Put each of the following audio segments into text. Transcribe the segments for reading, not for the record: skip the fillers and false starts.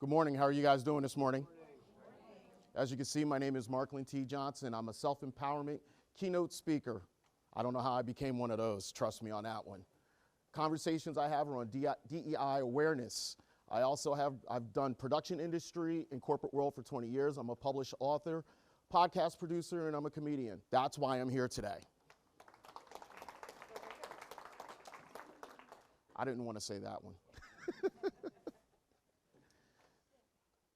Good morning. How are you guys doing this morning? As you can see, my name is Marklin T. Johnson. I'm a self-empowerment keynote speaker. I don't know how I became one of those. Trust me on that one. Conversations I have are on DEI awareness. I've done production industry and corporate world for 20 years. I'm a published author, podcast producer, and I'm a comedian. That's why I'm here today. I didn't want to say that one.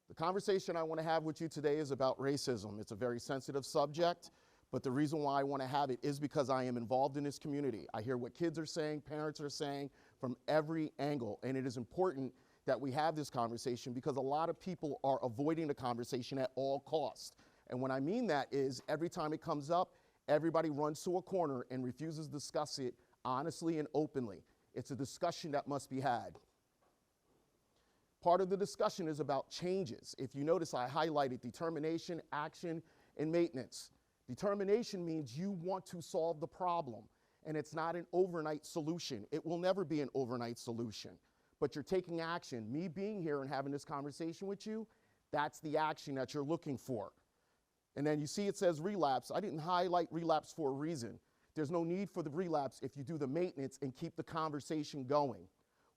The conversation I want to have with you today is about racism. It's a very sensitive subject, but the reason why I want to have it is because I am involved in this community. I hear what kids are saying, parents are saying from every angle, and it is important that we have this conversation because a lot of people are avoiding the conversation at all costs. And what I mean that is every time it comes up, everybody runs to a corner and refuses to discuss it honestly and openly. It's a discussion that must be had. Part of the discussion is about changes. If you notice, I highlighted determination, action, and maintenance. Determination means you want to solve the problem, and it's not an overnight solution. It will never be an overnight solution, but you're taking action. Me being here and having this conversation with you, that's the action that you're looking for. And then you see it says relapse. I didn't highlight relapse for a reason. There's no need for the relapse if you do the maintenance and keep the conversation going.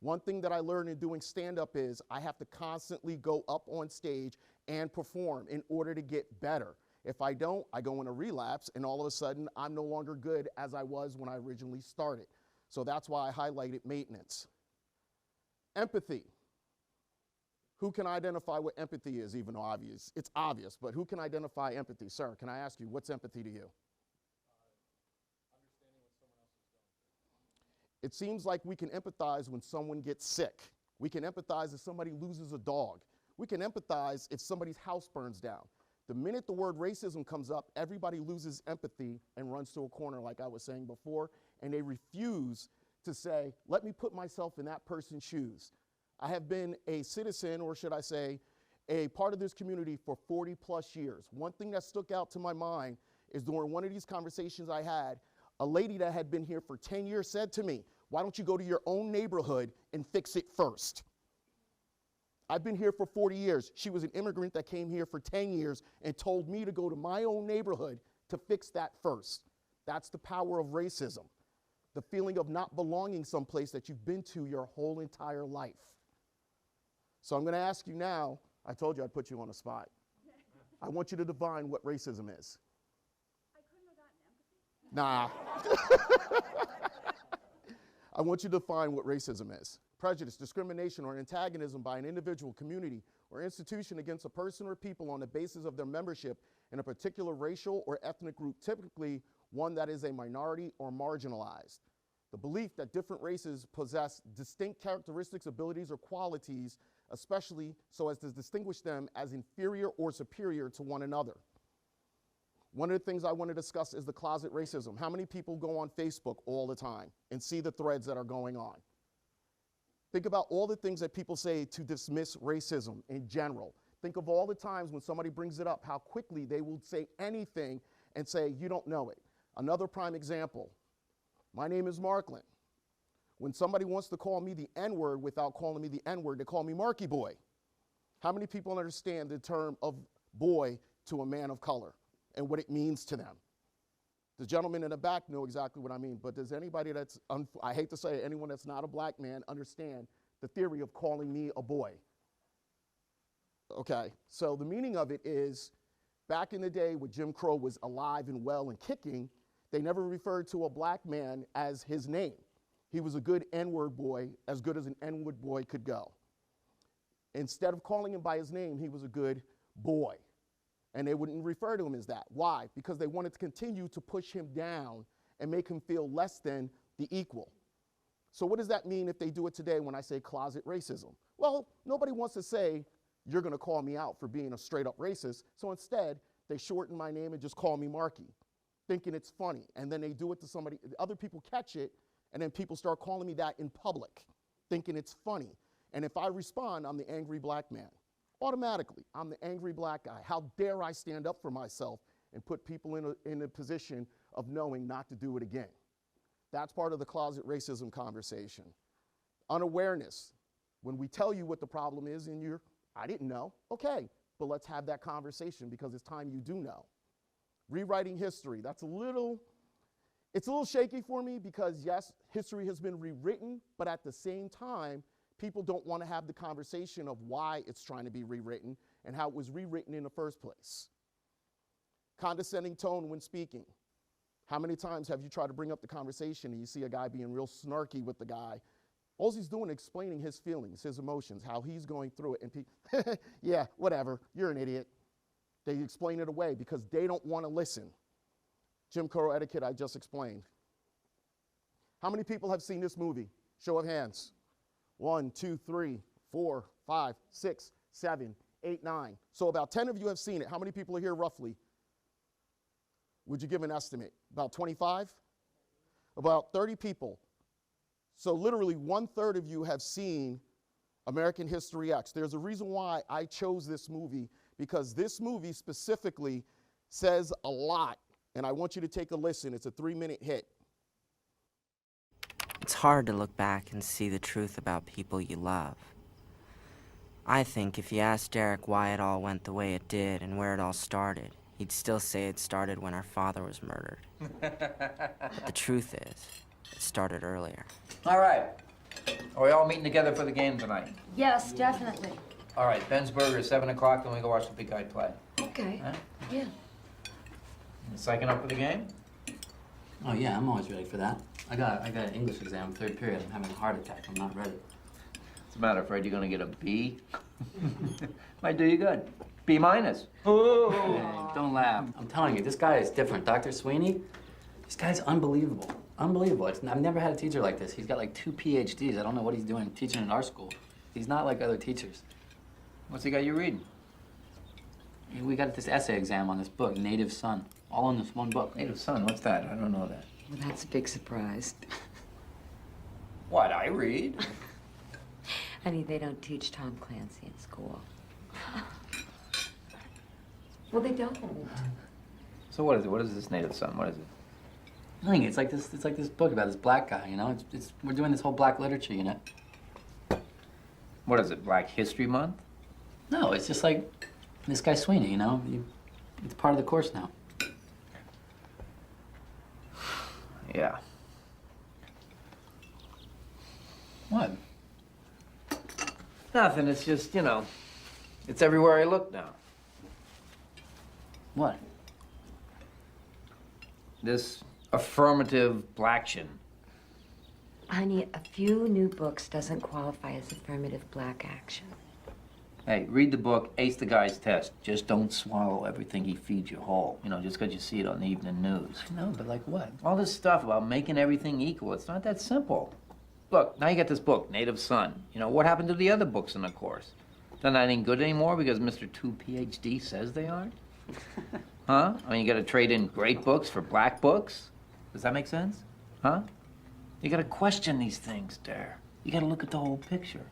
One thing that I learned in doing stand-up is I have to constantly go up on stage and perform in order to get better. If I don't, I go in a relapse, and all of a sudden, I'm no longer good as I was when I originally started. So that's why I highlighted maintenance. Empathy. Who can identify what empathy is, even though it's obvious, but who can identify empathy? Sir, can I ask you, what's empathy to you? It seems like we can empathize when someone gets sick. We can empathize if somebody loses a dog. We can empathize if somebody's house burns down. The minute the word racism comes up, everybody loses empathy and runs to a corner, like I was saying before, and they refuse to say, let me put myself in that person's shoes. I have been a citizen, or should I say, a part of this community for 40 plus years. One thing that stuck out to my mind is during one of these conversations I had, a lady that had been here for 10 years said to me, why don't you go to your own neighborhood and fix it first? I've been here for 40 years. She was an immigrant that came here for 10 years and told me to go to my own neighborhood to fix that first. That's the power of racism. The feeling of not belonging someplace that you've been to your whole entire life. So I'm going to ask you now, I told you I'd put you on the spot. I want you to define what racism is. Nah. I want you to define what racism is. Prejudice, discrimination, or antagonism by an individual, community, or institution against a person or people on the basis of their membership in a particular racial or ethnic group, typically one that is a minority or marginalized. The belief that different races possess distinct characteristics, abilities, or qualities, especially so as to distinguish them as inferior or superior to one another. One of the things I want to discuss is the closet racism. How many people go on Facebook all the time and see the threads that are going on? Think about all the things that people say to dismiss racism in general. Think of all the times when somebody brings it up, how quickly they will say anything and say, you don't know it. Another prime example, my name is Marklin. When somebody wants to call me the N-word without calling me the N-word, they call me Marky Boy. How many people understand the term of boy to a man of color and what it means to them? The gentleman in the back know exactly what I mean, but does anybody that's, I hate to say it, anyone that's not a black man understand the theory of calling me a boy? Okay, so the meaning of it is, back in the day when Jim Crow was alive and well and kicking, they never referred to a black man as his name. He was a good N-word boy, as good as an N-word boy could go. Instead of calling him by his name, he was a good boy. And they wouldn't refer to him as that. Why? Because they wanted to continue to push him down and make him feel less than the equal. So what does that mean if they do it today when I say closet racism? Well, nobody wants to say, you're going to call me out for being a straight up racist. So instead, they shorten my name and just call me Marky, thinking it's funny. And then they do it to somebody, other people catch it, and then people start calling me that in public, thinking it's funny. And if I respond, I'm the angry black man. Automatically, I'm the angry black guy. How dare I stand up for myself and put people in a position of knowing not to do it again? That's part of the closet racism conversation. Unawareness. When we tell you what the problem is and you're I didn't know. Okay, but let's have that conversation because it's time you do know. Rewriting history, it's a little shaky for me because yes, history has been rewritten, but at the same time, people don't want to have the conversation of why it's trying to be rewritten and how it was rewritten in the first place. Condescending tone when speaking. How many times have you tried to bring up the conversation and you see a guy being real snarky with the guy? All he's doing is explaining his feelings, his emotions, how he's going through it. And people, yeah, whatever, you're an idiot. They explain it away because they don't want to listen. Jim Crow etiquette I just explained. How many people have seen this movie? Show of hands. 1, 2, 3, 4, 5, 6, 7, 8, 9. So about 10 of you have seen it. How many people are here roughly? Would you give an estimate? About 25? About 30 people. So literally 1/3 of you have seen American History X. There's a reason why I chose this movie, because this movie specifically says a lot, and I want you to take a listen. It's a 3-minute hit. It's hard to look back and see the truth about people you love. I think if you asked Derek why it all went the way it did and where it all started, he'd still say it started when our father was murdered. But the truth is, it started earlier. All right. Are we all meeting together for the game tonight? Yes, definitely. All right, Ben's Burger is 7 o'clock, then we go watch the big guy play. Okay. Huh? Yeah. You psyching up for the game? Oh yeah, I'm always ready for that. I got an English exam, 3rd period. I'm having a heart attack. I'm not ready. What's the matter, Fred? You gonna get a B? Might do you good. B minus. Hey, don't laugh. I'm telling you, this guy is different. Dr. Sweeney, this guy's unbelievable. Unbelievable. I've never had a teacher like this. He's got like 2 PhDs. I don't know what he's doing teaching in our school. He's not like other teachers. What's he got you reading? We got this essay exam on this book, Native Son, all in this one book. Native Son, what's that? I don't know that. Well, that's a big surprise. What, I read? Honey, they don't teach Tom Clancy in school. Well, they don't. So what is it? What is this Native Son? What is it? Nothing. It's like this book about this black guy, you know? We're doing this whole black literature, you know? What is it, Black History Month? No, it's just like this guy Sweeney, you know? It's part of the course now. Yeah. What? Nothing, it's just, you know, it's everywhere I look now. What? This affirmative blaction. Honey, a few new books doesn't qualify as affirmative black action. Hey, read the book, ace the guy's test. Just don't swallow everything he feeds you whole. You know, just because you see it on the evening news. No, but like what? All this stuff about making everything equal, it's not that simple. Look, now you got this book, Native Son. You know, what happened to the other books in the course? They're not any good anymore because Mr. 2 PhD says they aren't? Huh? I mean, you gotta trade in great books for black books? Does that make sense? Huh? You gotta question these things, Dare. You gotta look at the whole picture.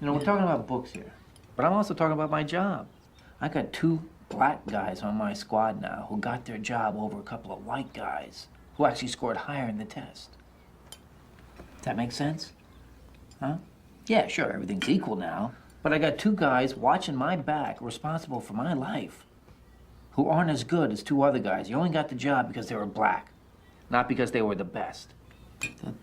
You know, we're talking about books here, but I'm also talking about my job. I got 2 black guys on my squad now who got their job over a couple of white guys who actually scored higher in the test. Does that make sense? Huh? Yeah, sure, everything's equal now, but I got 2 guys watching my back responsible for my life who aren't as good as 2 other guys. You only got the job because they were black, not because they were the best.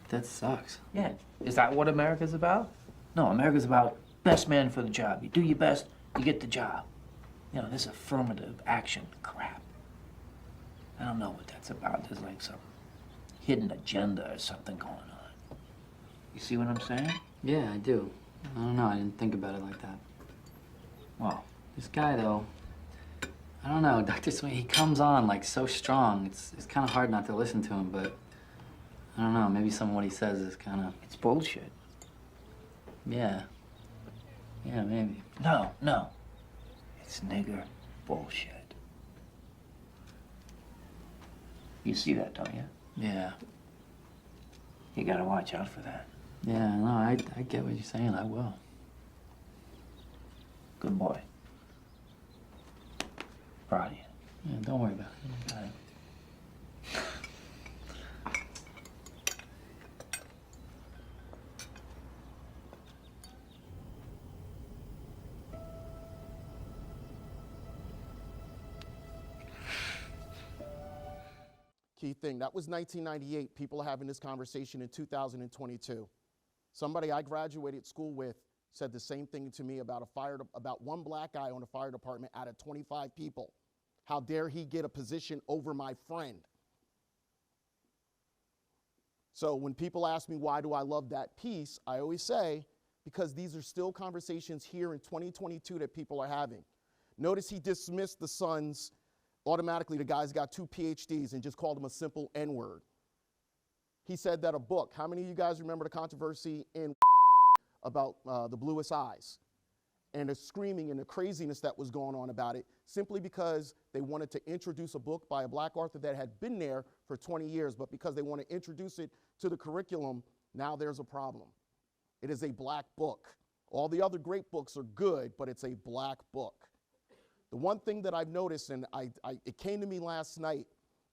That sucks. Yeah. Is that what America's about? No, America's about best man for the job. You do your best, you get the job. You know, this affirmative action crap. I don't know what that's about. There's like some hidden agenda or something going on. You see what I'm saying? Yeah, I do. I don't know. I didn't think about it like that. Well, This guy, though, I don't know. Dr. Sweeney, he comes on like so strong. It's kind of hard not to listen to him, but I don't know. Maybe some of what he says is kind of... it's bullshit. Yeah. Yeah, maybe. No, no. It's nigger bullshit. You see that, don't you? Yeah. You gotta watch out for that. Yeah, no, I get what you're saying. I will. Good boy. Proud of you. Yeah, don't worry about it. Got it. key thing. That was 1998. People are having this conversation in 2022. Somebody I graduated school with said the same thing to me about about one black guy on the fire department out of 25 people. How dare he get a position over my friend? So when people ask me why do I love that piece, I always say, because these are still conversations here in 2022 that people are having. Notice he dismissed the sons automatically. The guy's got 2 PhDs and just called him a simple N-word. He said that a book, how many of you guys remember the controversy in about the bluest eyes and the screaming and the craziness that was going on about it, simply because they wanted to introduce a book by a black author that had been there for 20 years, but because they want to introduce it to the curriculum, now there's a problem. It is a black book. All the other great books are good, but it's a black book. The one thing that I've noticed, and it came to me last night,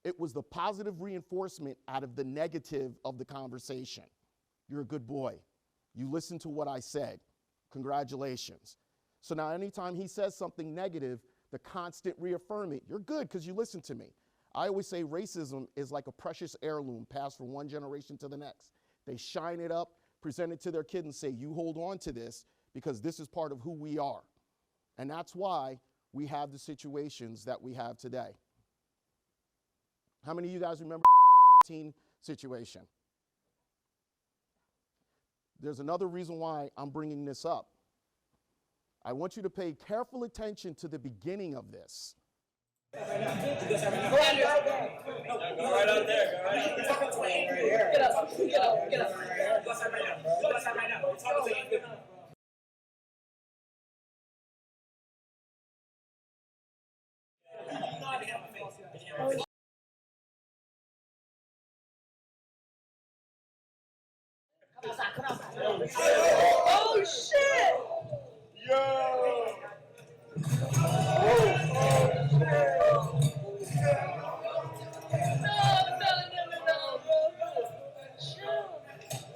it was the positive reinforcement out of the negative of the conversation. You're a good boy. You listened to what I said. Congratulations. So now anytime he says something negative, the constant reaffirming, you're good because you listened to me. I always say racism is like a precious heirloom passed from one generation to the next. They shine it up, present it to their kid and say, you hold on to this because this is part of who we are. And that's why we have the situations that we have today. How many of you guys remember the 18 situation? There's another reason why I'm bringing this up. I want you to pay careful attention to the beginning of this. Go right out there. Go right out there. Get up. Get up. Get up. Go outside right now. Go outside right now. Talk to you. Come outside. Oh shit! Yo!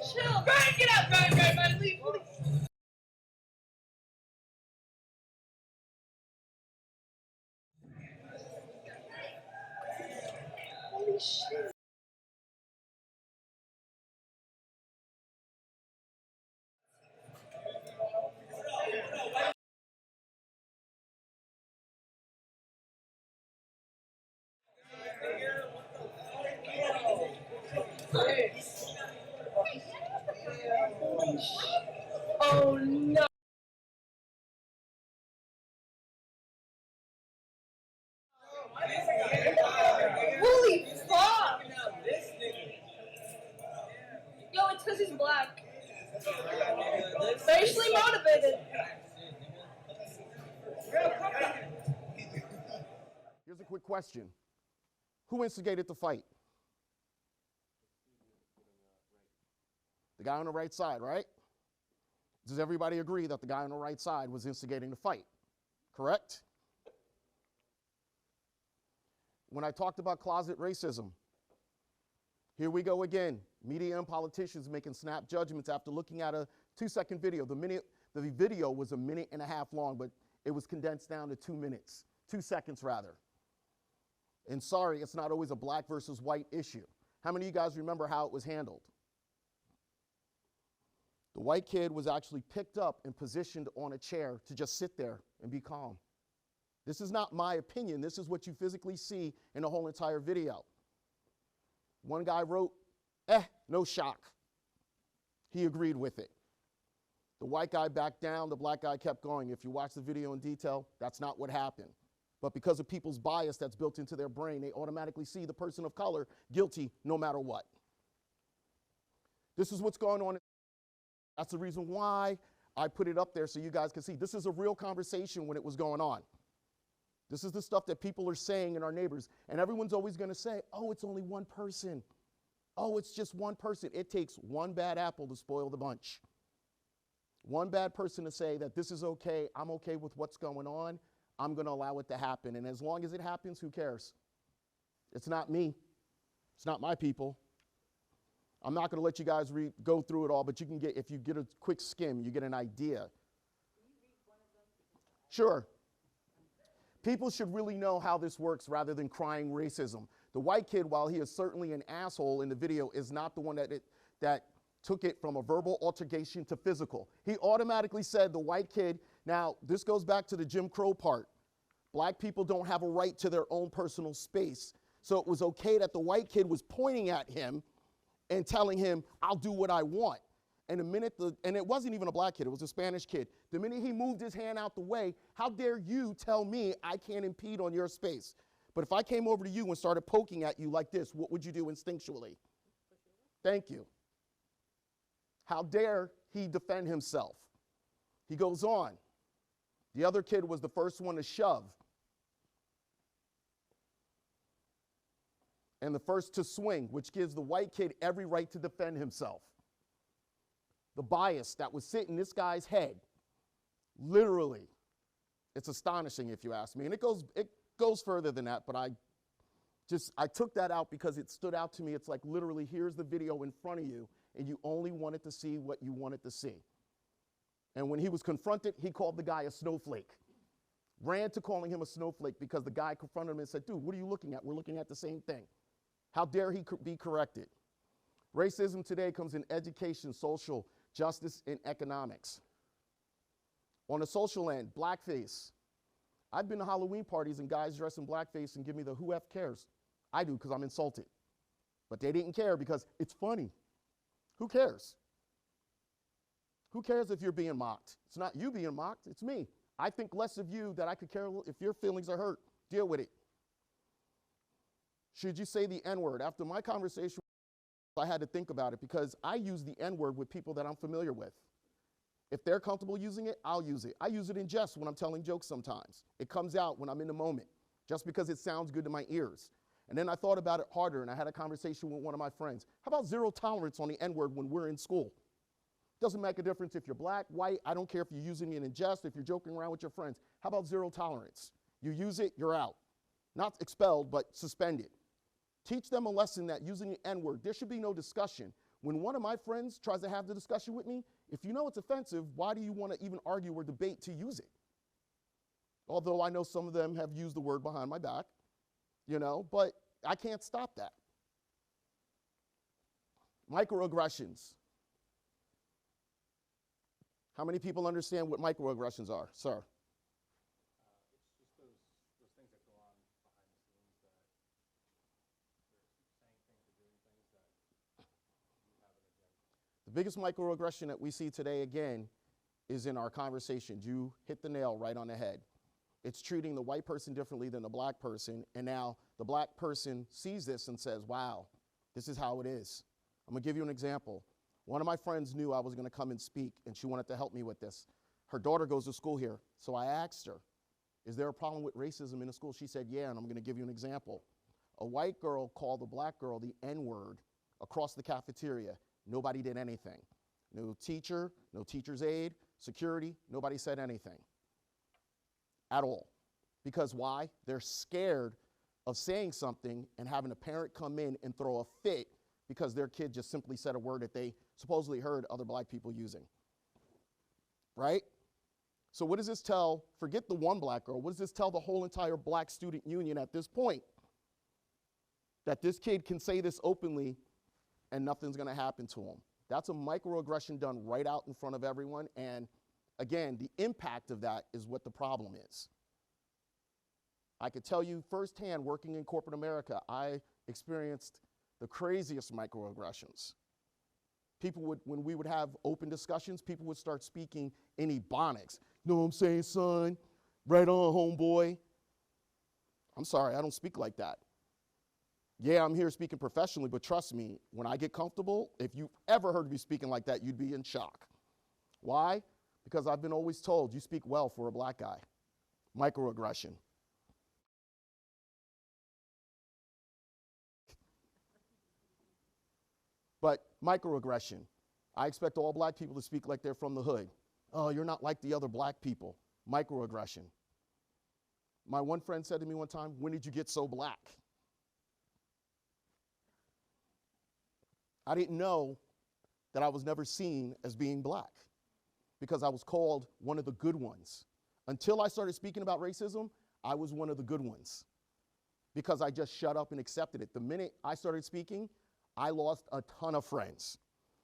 Chill. Brian, get out, Brian, leave. Holy shit. Oh no! Holy fuck! Yo, it's because he's black. Racially motivated. Here's a quick question. Who instigated the fight? The guy on the right side, right? Does everybody agree that the guy on the right side was instigating the fight? Correct? When I talked about closet racism, here we go again. Media and politicians making snap judgments after looking at a 2-second video. The video was 1.5 minutes long, but it was condensed down to 2 minutes, 2 seconds rather. And sorry, it's not always a black versus white issue. How many of you guys remember how it was handled? The white kid was actually picked up and positioned on a chair to just sit there and be calm. This is not my opinion. This is what you physically see in the whole entire video. One guy wrote, no shock. He agreed with it. The white guy backed down, the black guy kept going. If you watch the video in detail, that's not what happened. But because of people's bias that's built into their brain, they automatically see the person of color guilty no matter what. This is what's going on. That's the reason why I put it up there so you guys can see. This is a real conversation when it was going on. This is the stuff that people are saying in our neighbors. And everyone's always going to say, oh, it's only one person. Oh, it's just one person. It takes one bad apple to spoil the bunch. One bad person to say that this is okay, I'm okay with what's going on, I'm going to allow it to happen. And as long as it happens, who cares? It's not me. It's not my people. I'm not going to let you guys go through it all, but you can get, if you get a quick skim, you get an idea. Sure. People should really know how this works rather than crying racism. The white kid, while he is certainly an asshole in the video, is not the one that took it from a verbal altercation to physical. He automatically said the white kid, now this goes back to the Jim Crow part. Black people don't have a right to their own personal space. So it was okay that the white kid was pointing at him and telling him, I'll do what I want. And and it wasn't even a black kid, it was a Spanish kid. The minute he moved his hand out the way, how dare you tell me I can't impede on your space? But if I came over to you and started poking at you like this, what would you do instinctually? Thank you. How dare he defend himself? He goes on. The other kid was the first one to shove. And the first to swing, which gives the white kid every right to defend himself. The bias that was sitting in this guy's head, literally, it's astonishing if you ask me. And it goes further than that, but I took that out because it stood out to me. It's like literally, here's the video in front of you, and you only wanted to see what you wanted to see. And when he was confronted, he called the guy a snowflake. Ran to calling him a snowflake because the guy confronted him and said, dude, what are you looking at? We're looking at the same thing. How dare he be corrected? Racism today comes in education, social justice, and economics. On the social end, blackface. I've been to Halloween parties and guys dress in blackface and give me the who F cares. I do because I'm insulted. But they didn't care because it's funny. Who cares? Who cares if you're being mocked? It's not you being mocked, it's me. I think less of you that I could care if your feelings are hurt. Deal with it. Should you say the N-word? After my conversation, I had to think about it because I use the N-word with people that I'm familiar with. If they're comfortable using it, I'll use it. I use it in jest when I'm telling jokes sometimes. It comes out when I'm in the moment, just because it sounds good to my ears. And then I thought about it harder, and I had a conversation with one of my friends. How about zero tolerance on the N-word when we're in school? Doesn't make a difference if you're black, white, I don't care if you're using it in jest, if you're joking around with your friends. How about zero tolerance? You use it, you're out. Not expelled, but suspended. Teach them a lesson that using the N-word, there should be no discussion. When one of my friends tries to have the discussion with me, if you know it's offensive, why do you want to even argue or debate to use it? Although I know some of them have used the word behind my back, but I can't stop that. Microaggressions. How many people understand what microaggressions are, sir? It's just those things that go on behind the scenes that they're saying things or doing things that you have an agenda. The biggest microaggression that we see today, again, is in our conversations. You hit the nail right on the head. It's treating the white person differently than the black person, and now the black person sees this and says, wow, this is how it is. I'm gonna give you an example. One of my friends knew I was gonna come and speak, and she wanted to help me with this. Her daughter goes to school here, so I asked her, is there a problem with racism in the school? She said, yeah, and I'm gonna give you an example. A white girl called a black girl the N-word across the cafeteria. Nobody did anything. No teacher, no teacher's aide, security, nobody said anything at all. Because why? They're scared of saying something and having a parent come in and throw a fit because their kid just simply said a word that they supposedly heard other black people using, right? So what does this tell, forget the one black girl, what does this tell the whole entire black student union at this point? That this kid can say this openly and nothing's gonna happen to him. That's a microaggression done right out in front of everyone, and again, the impact of that is what the problem is. I could tell you firsthand, working in corporate America, I experienced the craziest microaggressions. People would, when we would have open discussions, people would start speaking in Ebonics. You know what I'm saying, son? Right on, homeboy. I'm sorry, I don't speak like that. Yeah, I'm here speaking professionally, but trust me, when I get comfortable, if you ever heard me speaking like that, you'd be in shock. Why? Because I've been always told, you speak well for a black guy. Microaggression. But microaggression, I expect all black people to speak like they're from the hood. Oh, you're not like the other black people. Microaggression. My one friend said to me one time, when did you get so black? I didn't know that I was never seen as being black because I was called one of the good ones. Until I started speaking about racism, I was one of the good ones because I just shut up and accepted it. The minute I started speaking, I lost a ton of friends.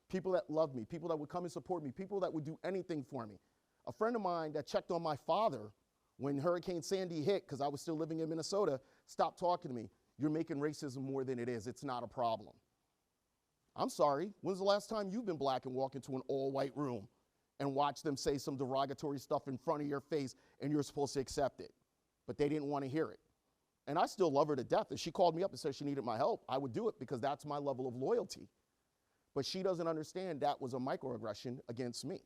People that loved me, people that would come and support me, people that would do anything for me. A friend of mine that checked on my father when Hurricane Sandy hit, because I was still living in Minnesota, stopped talking to me. You're making racism more than it is. It's not a problem. I'm sorry, when's the last time you've been black and walk into an all-white room and watch them say some derogatory stuff in front of your face and you're supposed to accept it? But they didn't want to hear it. And I still love her to death. If she called me up and said she needed my help, I would do it because that's my level of loyalty. But she doesn't understand that was a microaggression against me.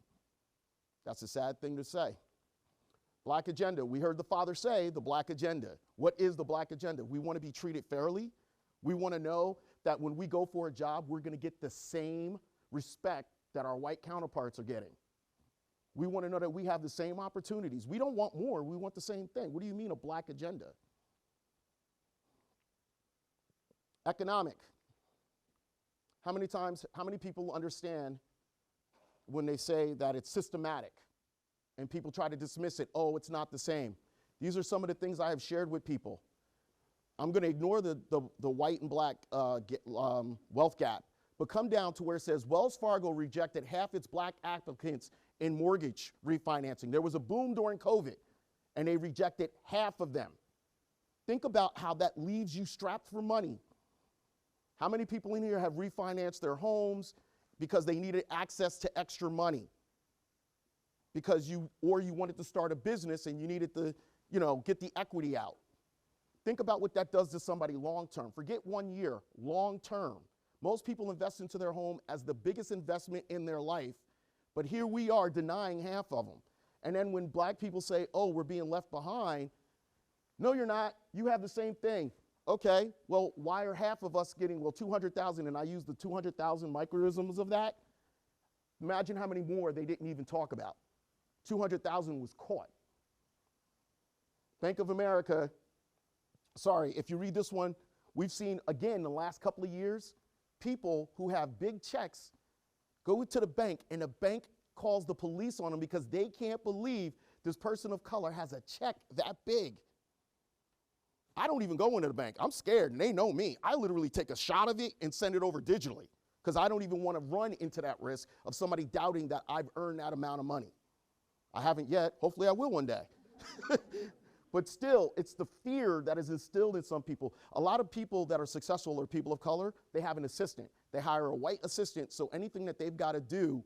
That's a sad thing to say. Black agenda. We heard the father say the black agenda. What is the black agenda? We want to be treated fairly. We want to know that when we go for a job, we're going to get the same respect that our white counterparts are getting. We want to know that we have the same opportunities. We don't want more. We want the same thing. What do you mean a black agenda? Economic. How many people understand when they say that it's systematic and people try to dismiss it? Oh, it's not the same. These are some of the things I have shared with people. I'm going to ignore the white and black wealth gap, but come down to where it says Wells Fargo rejected half its black applicants in mortgage refinancing. There was a boom during COVID, and they rejected half of them. Think about how that leaves you strapped for money. How many people in here have refinanced their homes because they needed access to extra money? Because you wanted to start a business and you needed to, get the equity out. Think about what that does to somebody long term. Forget 1 year, long term. Most people invest into their home as the biggest investment in their life, but here we are denying half of them. And then when black people say, oh, we're being left behind, no, you're not. You have the same thing. Okay, well, why are half of us getting, 200,000, and I use the 200,000 microisms of that? Imagine how many more they didn't even talk about. 200,000 was caught. Bank of America, sorry, if you read this one, we've seen, again, the last couple of years, people who have big checks go to the bank, and the bank calls the police on them because they can't believe this person of color has a check that big. I don't even go into the bank. I'm scared, and they know me. I literally take a shot of it and send it over digitally because I don't even want to run into that risk of somebody doubting that I've earned that amount of money. I haven't yet. Hopefully I will one day. But still, it's the fear that is instilled in some people. A lot of people that are successful are people of color. They have an assistant. They hire a white assistant, so anything that they've got to do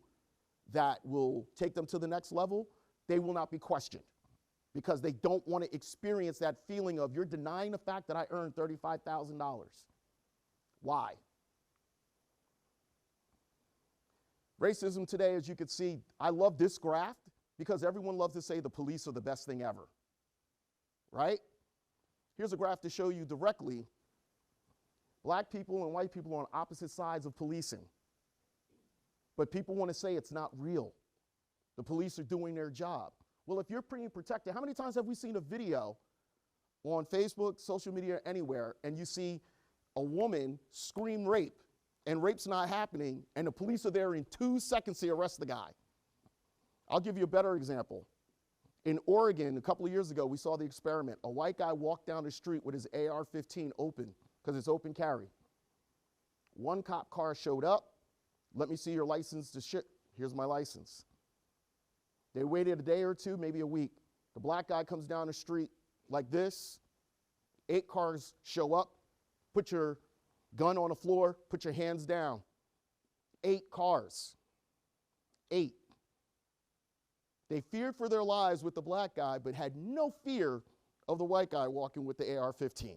that will take them to the next level, they will not be questioned because they don't want to experience that feeling of you're denying the fact that I earned $35,000. Why? Racism today, as you can see, I love this graph because everyone loves to say the police are the best thing ever, right? Here's a graph to show you directly black people and white people are on opposite sides of policing. But people want to say it's not real. The police are doing their job. Well, if you're being protected, how many times have we seen a video on Facebook, social media, anywhere, and you see a woman scream rape, and rape's not happening, and the police are there in 2 seconds to arrest the guy? I'll give you a better example. In Oregon, a couple of years ago, we saw the experiment. A white guy walked down the street with his AR-15 open, because it's open carry. One cop car showed up. Let me see your license to ship. Here's my license. They waited a day or two, maybe a week. The black guy comes down the street like this. 8 cars show up. Put your gun on the floor. Put your hands down. 8 cars. 8. They feared for their lives with the black guy, but had no fear of the white guy walking with the AR-15.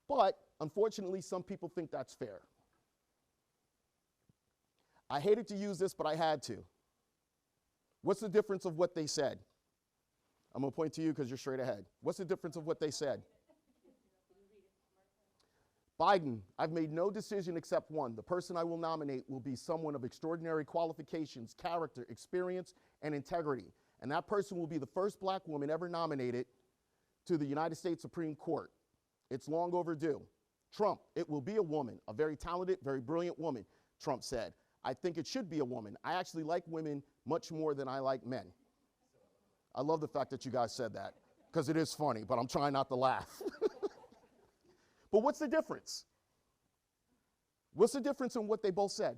But unfortunately, some people think that's fair. I hated to use this, but I had to. What's the difference of what they said? I'm going to point to you because you're straight ahead. What's the difference of what they said? Biden, I've made no decision except one. The person I will nominate will be someone of extraordinary qualifications, character, experience, and integrity. And that person will be the first black woman ever nominated to the United States Supreme Court. It's long overdue. Trump, it will be a woman, a very talented, very brilliant woman, Trump said. I think it should be a woman. I actually like women much more than I like men. I love the fact that you guys said that, because it is funny, but I'm trying not to laugh. But what's the difference? What's the difference in what they both said?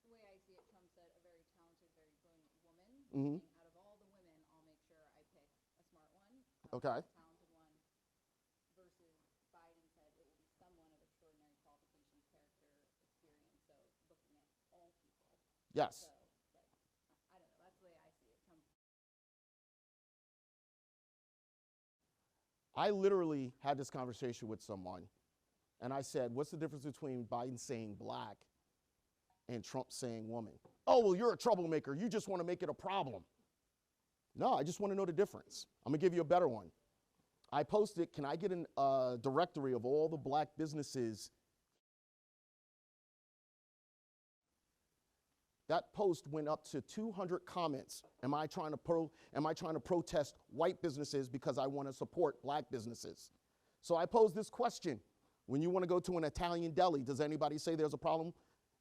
The way I see it, Trump said a very talented, very brilliant woman. Mhm. Saying, out of all the women, I'll make sure I pick a smart one, Okay. a talented one. Versus Biden said it will be someone of extraordinary qualifications, character, experience. So looking at all people. Yes. So, like, I don't know. That's the way I see it. Trump. I literally had this conversation with someone, and I said, what's the difference between Biden saying black and Trump saying woman? Oh, well, you're a troublemaker. You just want to make it a problem. No, I just want to know the difference. I'm going to give you a better one. I posted, can I get a directory of all the black businesses? That post went up to 200 comments. Am I trying to protest white businesses because I want to support black businesses? So I posed this question. When you want to go to an Italian deli, does anybody say there's a problem?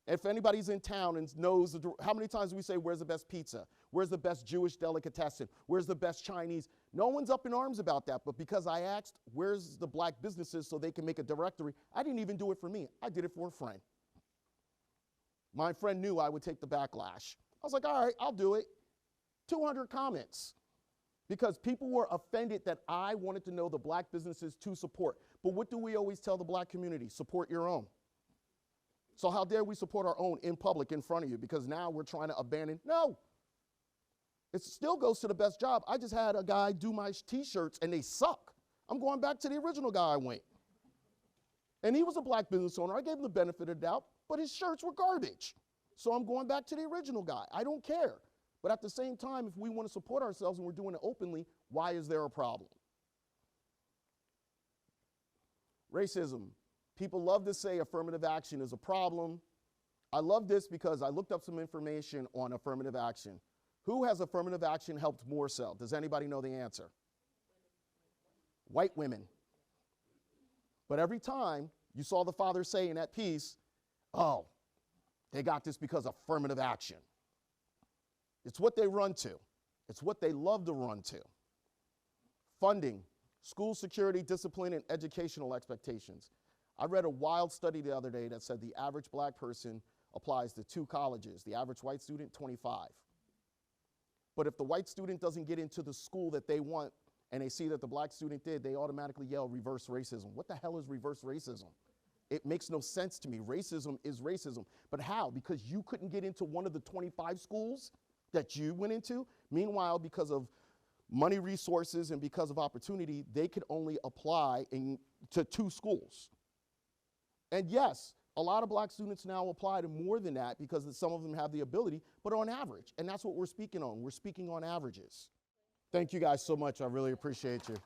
If anybody's in town and knows, how many times do we say, where's the best pizza? Where's the best Jewish delicatessen? Where's the best Chinese? No one's up in arms about that, but because I asked, where's the black businesses so they can make a directory, I didn't even do it for me. I did it for a friend. My friend knew I would take the backlash. I was like, all right, I'll do it. 200 comments. Because people were offended that I wanted to know the black businesses to support. But what do we always tell the black community? Support your own. So how dare we support our own in public in front of you? Because now we're trying to abandon. No. It still goes to the best job. I just had a guy do my t-shirts and they suck. I'm going back to the original guy I went. And he was a black business owner. I gave him the benefit of the doubt, but his shirts were garbage. So I'm going back to the original guy. I don't care. But at the same time, if we want to support ourselves and we're doing it openly, why is there a problem? Racism. People love to say affirmative action is a problem. I love this because I looked up some information on affirmative action. Who has affirmative action helped more so? Does anybody know the answer? White women. But every time you saw the father say in that piece, oh, they got this because of affirmative action. It's what they run to. It's what they love to run to. Funding, school security, discipline, and educational expectations. I read a wild study the other day that said the average black person applies to 2 colleges. The average white student, 25. But if the white student doesn't get into the school that they want and they see that the black student did, they automatically yell reverse racism. What the hell is reverse racism? It makes no sense to me. Racism is racism. But how? Because you couldn't get into one of the 25 schools that you went into? Meanwhile, because of money resources and because of opportunity, they could only apply to 2 schools. And yes, a lot of black students now apply to more than that because some of them have the ability, but on average. And that's what we're speaking on. We're speaking on averages. Thank you guys so much. I really appreciate you.